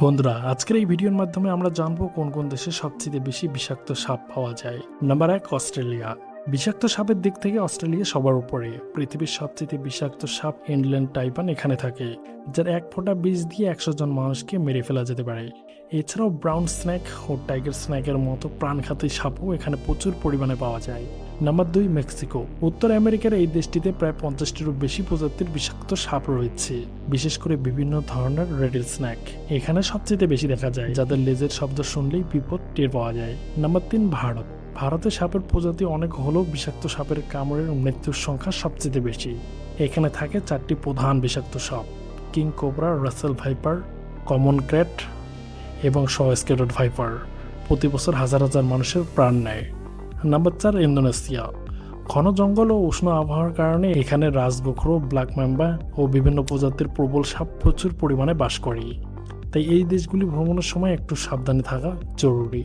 বন্ধুরা, আজকের এই ভিডিওর মাধ্যমে আমরা জানবো কোন কোন দেশে সবচেয়ে বেশি বিষাক্ত সাপ পাওয়া যায়। Number 1, Australia. বিষাক্ত সাপের দিক থেকে অস্ট্রেলিয়া সবার উপরে। পৃথিবীর সবচেয়ে বিষাক্ত সাপ ইনল্যান্ড টাইপান এখানে থাকে, যার এক ফোঁটা বিষ দিয়ে 100 জন মানুষকে মেরে ফেলা যেতে পারে। এছাড়াও ব্রাউন স্নেক ও টাইগার স্নেকের মতো প্রাণঘাতী সাপও এখানে প্রচুর পরিমাণে পাওয়া যায়। Number 2, Mexico. উত্তর আমেরিকার এই দেশটিতে প্রায় 50টিরও বেশি প্রজাতির বিষাক্ত সাপ রয়েছে, বিশেষ করে বিভিন্ন ধরনের রেডেল স্নেক এখানে সবচেয়ে বেশি দেখা যায়, যাদের লেজের শব্দ শুনলেই বিপদ টের পাওয়া যায়। নাম্বার 3, ভারত। ভারতে সাপের প্রজাতি অনেক হলেও বিষাক্ত সাপের কামড়ের মৃত্যুর সংখ্যা সবচেয়ে বেশি। এখানে থাকে 4টি প্রধান বিষাক্ত সাপ: king cobra, Russell viper, common krait এবং স্কেটড ভাইপার। প্রতি বছর হাজার হাজার মানুষের প্রাণ নেয়। Number 4, Indonesia. ঘন জঙ্গল ও উষ্ণ আবহাওয়ার কারণে এখানে রাজগোখরো, ব্ল্যাক ম্যাম্বা ও বিভিন্ন প্রজাতির প্রবল সাপ প্রচুর পরিমাণে বাস করে। তাই এই দেশগুলি ভ্রমণের সময় একটু সাবধানে থাকা জরুরি।